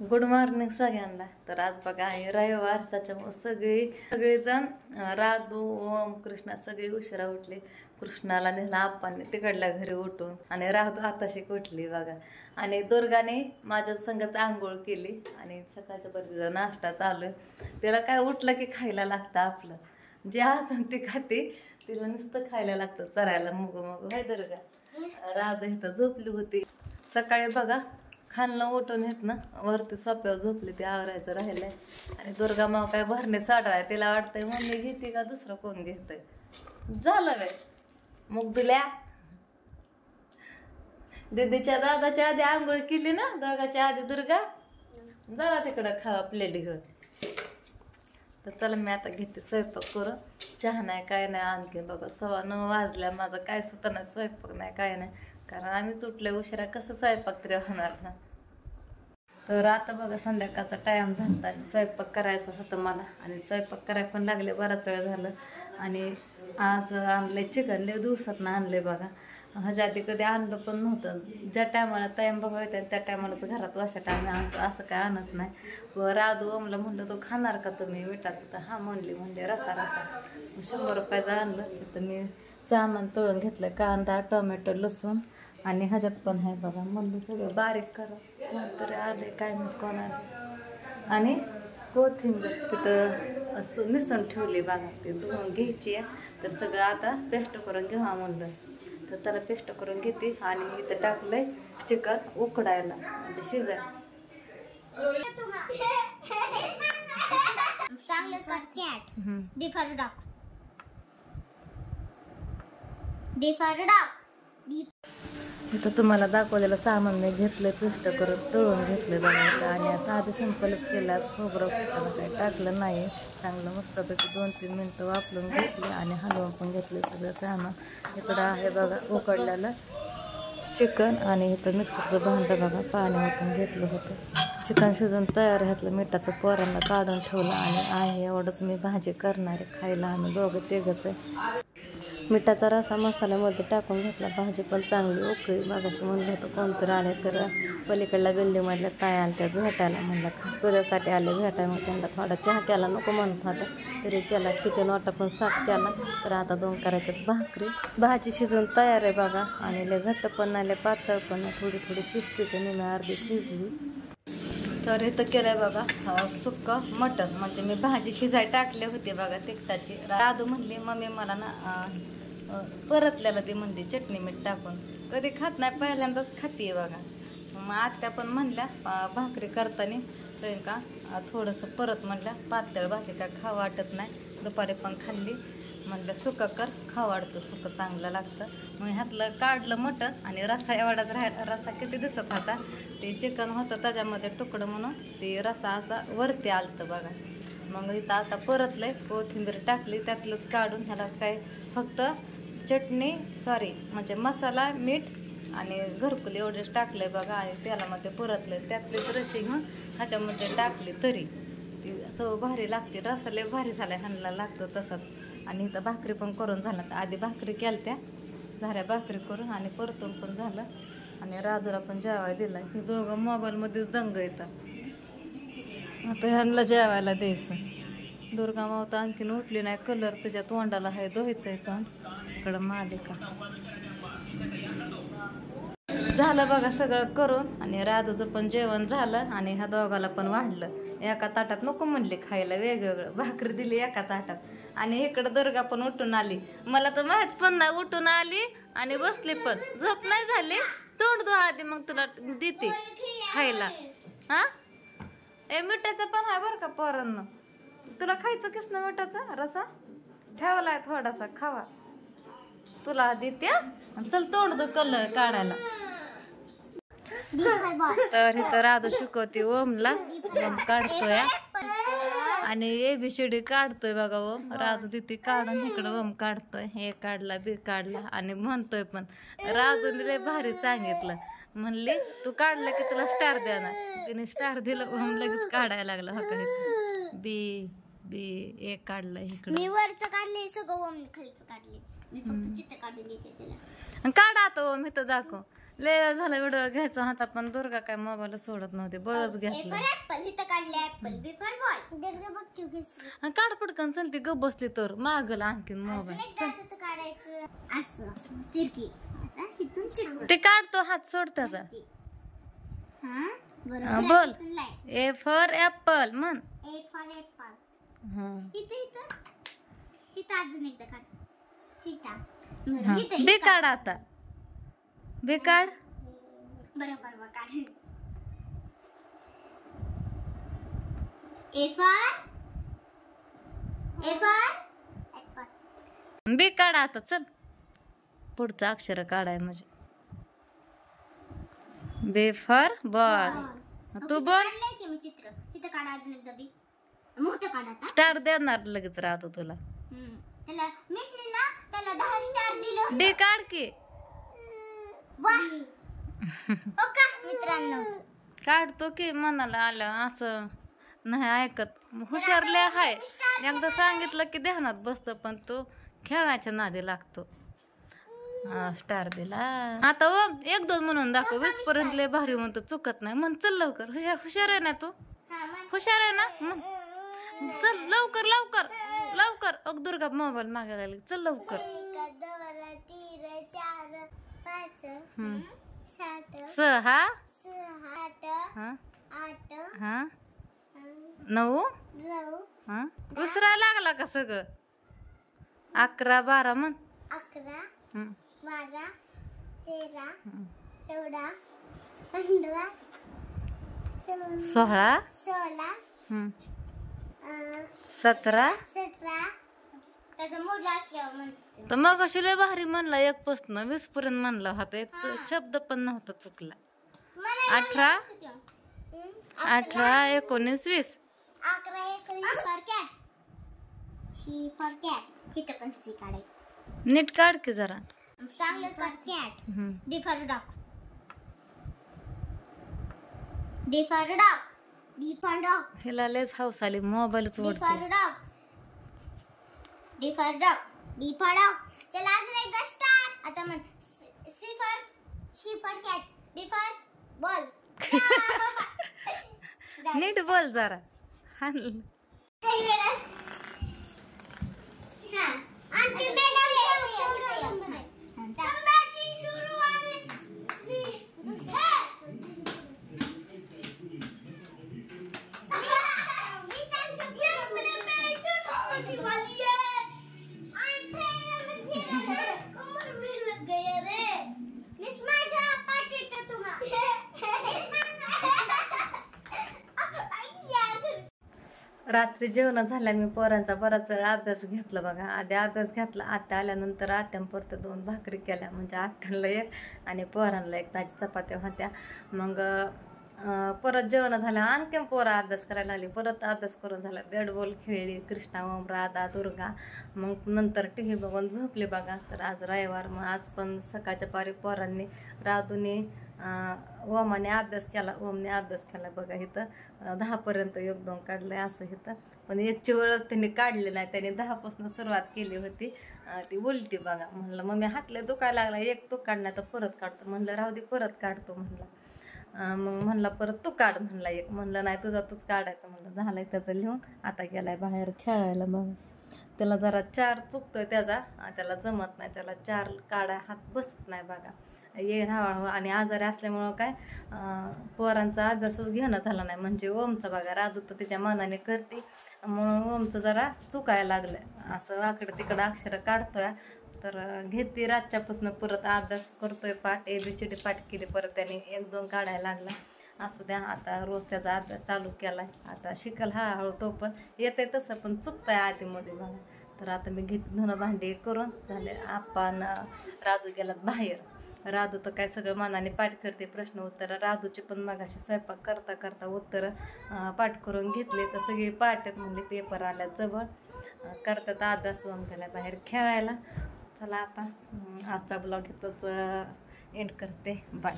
Good morning सगळ्यांना. तर आज बघा आहे रविवार, त्याच्यामुळे सगळेजण राधू ओम कृष्णा सगळे उशिरा उठले. कृष्णाला नेला आप्पांनी तिकडल्या घरी उठून आणि राधू आताशी उठली बघा. आणि दुर्गाने माझ्या संगच आंघोळ केली आणि सकाळच्या बरीचा नाश्ता चालू आहे. तिला काय उठलं की खायला लागतं आपलं जे असं ती खाते. तिला नुसतं खायला लागतं चरायला मुग हाय दुर्गा. राधू इथं झोपली होती सकाळी बघा. खाल्लं उठून येत ना वरती सोप्यावर झोपली ती आवरायचं राहिलंय. आणि दुर्गा माव काय भरणे साडवाय तिला वाटतंय मम्मी घेते का दुसरं कोण घेतय. झालं काय मग दिल्या दीदीच्या दादाच्या आधी आंघोळ केली ना दोघाच्या आधी दुर्गा. जा तिकडं खावा प्लेट घेऊन. तर चला मी आता घेते स्वयंपाक करून. चहा नाही काय नाही आणखी बघा 9:15 वाजल्या. माझं काय सुद्धा नाही स्वयंपाक नाही काय नाही कारण आम्हीच उठले उशिरा कसं स्वयंपाक तरी होणार ना. तर आता बघा संध्याकाळचा टाइम झाला आणि स्वयंपाक करायचा होतं मला आणि स्वयंपाक करायला पण लागले बराच वेळ झालं. आणि आज आणले चिकन लय दिवसात ना आणले बघा. ह्याच्या आधी कधी आणलं पण नव्हतं. ज्या टायमाला टाइम बघा येतात त्या टायमालाच घरात वाशा टाइम आणतो असं काय आणत नाही. व राधू ओमला म्हणलं तो खाणार का तुम्ही मिठाचं तर हा म्हणले रसा 100 रुपयाचं आणलं. तर मी सामान तळून घेतलं कांदा टोमॅटो लसूण आणि ह्याच्यात पण आहे बघा. म्हणलं सगळं बारीक करा कोणतरी आले काय नाही कोण आले. आणि कोथिंबीर तिथं असं निसून ठेवली बघा. ती धुवून घ्यायची आहे. तर सगळं आता पेस्ट करून घेवा म्हणलं. तर त्याला पेस्ट करून घेते आणि इथं टाकलंय चिकन उकडायला म्हणजे शिजायला. इथं तुम्हाला दाखवलेलं सामान मी घेतलं पेस्ट करून तळून घेतलं बघा. आणि साधं सिंपलच केलं. आज खोबरं काही टाकलं नाही. चांगलं मस्तपैकी 2-3 मिनटं वापरून घेतली आणि हलवून पण घेतले सगळं सामान. इकडं आहे बघा उकडलेलं चिकन आणि इथं मिक्सरचं भांडं बघा पाणी ओतून घेतलं होतं. चिकन शिजून तयार घातलं मिठाचं पोरांना काढून ठेवलं आणि आहे एवढंच मी भाजी करणारे खायला. आम्ही दोघं तिघंच आहे. मिठाचा रसा मसाल्यामध्ये टाकून घेतला. भाजी पण चांगली उकळी. मागाशी म्हणलं होतं कोणतरी आले तर पलीकडल्या बिल्डिंगमधल्या ताई आल्या त्या भेटायला. म्हणलं खास तुझ्यासाठी आले भेटाय. मग त्यांना थोडा चहा केला नको म्हणत होता तरी केला. किचन वाटा पण साफ केला. तर आता 2 करायच्यात भाकरी. भाजी शिजून तयार आहे बघा. आणि लय घट्ट पण नाही लय पातळ पण नाही थोडी शिजतीचं निम्या अर्धी शिजली. तर इथं केलंय बघा सुक्कं मटण म्हणजे मी भाजी शिजाय टाकले होते बघा तिखटाची. राधू म्हणली मम्मी मला ना परतल्याला ती म्हणली चटणी मीठ टाकून. कधी खात नाही पहिल्यांदाच खाते बघा. मग आत्या पण म्हणल्या भाकरी करताना प्रियंका थोडंसं परत म्हणल्या पातळ भाजी काय खावं वाटत नाही. दुपारी पण खाल्ली म्हणलं सुकं कर खावं वाटतं सुकं चांगलं लागतं. मग ह्यातलं काढलं मटण आणि रसा एवढाच राहिला. रसा किती दिसत होता ते चिकन होतं त्याच्यामध्ये तुकडं म्हणून ते रसा असा वरती आलतं बघा. मग इथं आता परतलंय कोथिंबीर टाकली त्यातलंच काढून. ह्याला काय फक्त चटणी म्हणजे मसाला मीठ आणि घरकुल एवढेच टाकलंय बघा. आणि तेलामध्ये परतलंय त्यातलीच रशी घेऊन ह्याच्यामध्ये टाकली तरी ती चव भारी लागते. रसा लय भारी झाला ह्यांना लागतं तसंच. आणि इथं भाकरी पण करून झाला. तर आधी भाकरी केल्या झाल्या भाकरी करून आणि परतून पण झालं. आणि राधूला पण जेवायला दिला. ही दोघं मोबाईलमध्येच दंग येतात. आता ह्यांना जेवायला द्यायचं. दुर्गा माव तर आणखीन उठली नाही. कलर तुझ्या तोंडाला आहे धुवायचं तोंड. इकडं मालिका झालं बघा सगळं करून. आणि राधूचं पण जेवण झालं आणि ह्या दोघाला पण वाढलं. एका ताटात नको म्हणले खायला वेगवेगळं. भाकरी दिली एका ताटात. आणि इकडं दुर्गा पण उठून आली. मला तर माहित पण नाही उठून आली आणि बसली पण. झोप नाही झाली. तोंड धुवा आधी मग तुला देते खायला. हा मिठाचं पण आहे बरं का पोरांना. तुला खायचं किस ना मिठाचा रसा ठेवलाय थोडासा खावा तुला देते. चल तोंड धु कलर काढायला. तर इथं राधू शिकवते ओमला. ओम काढतोय आणि ABCD काढतोय बघा. ओम राधू तिथे काढून इकडं ओम काढतोय. हे काढला बी काढला आणि म्हणतोय पण. राधूने लय भारी सांगितलं. म्हणली तू काढलं की तुला स्टार देणार. तिने स्टार दिलं. ओम लगेच काढायला लागला. हो का बी एक काढलं इकडं. मी वरचं काढले सगळं ओम खालीचं काढले. मी फक्त चित्र काढून देते त्याला. काढ आता ओम इथं दाखव. लय झालं व्हिडिओ घ्यायचा होता पण दुर्गा काय मोबाईल सोडत नव्हते बळच घेतलं. काढ पटकन चलती गप बसली तर मागल आणखीन मोबाईल ते काढतो हात सोड त्याचा. बोल ए फॉर ऍपल म्हण. A for apple. अजून एकदा काढ. बी काढ आता बी काढ. बरोबर काढ. A for apple. बी काढ आता चल पुढचं अक्षर काढाय म्हणजे. बी फॉर बॉल. तू बोल. चित्र तिथं काढ अजून एकदा बी मोठं काढ. स्टार देणार लगेच राहतो तुला. त्याला मिसनी ना त्याला 10 स्टार दिलं. डी काढ की. वाह ओका मित्रांनो काढतो की मनाला आलं असं नाही ऐकत. हुशारले हाय एकदा सांगितलं की ध्यानात बसतं पण तो खेळायच्या नादी लागतो. स्टार दिला आता. एक दोन म्हणून दाखव 20 पर्यंत लय भारी म्हणतो चुकत नाही म्हण. चल लवकर. हुशार आहे ना तू. हुशार आहे ना चल लवकर लवकर लवकर. अग दुर्गा मोबाईल मागायला लागली. चल लवकर. 6 8 9 दुसरा लागला का सगळं. 11 12 म्हण. 11 12 13 14 15 16 17 त्याचा मोठा असल्यावर म्हणते तर मग अशी लय भारी म्हणला. 1 पासून 20 पर्यंत म्हणला होता. एक शब्द पण नव्हता चुकला. 18 18 19 20 11 19 for cat. She for cat. इथं पण सी काढायचं. नीट काढ की जरा. चांगलंच काढ. Cat. D for dog. D for dog. D for dog. हिला लयच हौस आली मोबाईलच ओढते. D for dog. D for dog. D for dog. चला अजून एकदा स्टार्ट. आता म्हण C for cat. D for ball. नीट बोल जरा. रात्री जेवण झाल्या मी पोरांचा बराच वेळ अभ्यास घेतला बघा. आधी अभ्यास घेतला. आत्या आल्यानंतर आत्यान परत 2 भाकरी केल्या म्हणजे आत्याला 1 आणि पोरांना 1 ताजी चपात्या होत्या. मग परत जेवण झालं आणखीन पोरं अभ्यास करायला लागली. परत अभ्यास करून झाला. बॅट बॉल खेळली. कृष्णा ओम राधा दुर्गा. मग नंतर टीव्ही बघून झोपली बघा. तर आज रविवार मग आज पण सकाळच्या पारी पोरांनी राधूने ओमाने अभ्यास केला. ओमने अभ्यास केला बघा. इथं 10 पर्यंत 1 2 काढलंय असं इथं. पण 1ची वेळच त्यांनी काढली नाही. त्यांनी 10 पासून सुरुवात केली होती. ती उलटी बघा. म्हणलं मग मी हातले दुखायला लागला. 1 तू काढणार तर परत काढतो म्हणलं. राहू दे परत काढतो म्हणलं. मग म्हणला परत तू काढ म्हणला 1. म्हणलं नाही तुझा तूच काढायचं म्हणलं. झालंय त्याचं लिहून. आता गेलाय बाहेर खेळायला बघा. त्याला जरा 4 चुकतोय त्याचा. त्याला जमत नाही. त्याला 4 काढाय हात बसत नाही बघा. ये राहावं आणि आजारी असल्यामुळं काय पोरांचा अभ्यासच घेणं झाला नाही. म्हणजे ओमचा बघा. राजू तर तिच्या मनाने करते म्हणून ओमचं जरा चुकायला लागलं. असं वाकडं तिकडं अक्षर काढतोय. तर घेते रातच्यापासून परत अभ्यास करतोय. पाठ ABCD पाठ केली. परत त्याने 1 2 काढायला लागला. असू द्या आता रोज त्याचा अभ्यास चालू केलाय. आता शिकल हळूहळू. तो पण येते तसं पण चुकतंय आधीमध्ये बघा. तर आता मी घेते धुणं भांडी करून झाले. आपण राजू गेलात बाहेर. राधू तर काय सगळं मनाने पाठ करते. प्रश्न उत्तर राधूचे पण मगाशी स्वयंपाक करता करता उत्तर पाठ करून घेतले. तर सगळी पाठ आहेत म्हणजे पेपर आल्या जवळ. करतात अभ्यास. होऊन गेला बाहेर खेळायला. चला आता आजचा ब्लॉग इथंच एंड करते. बाय.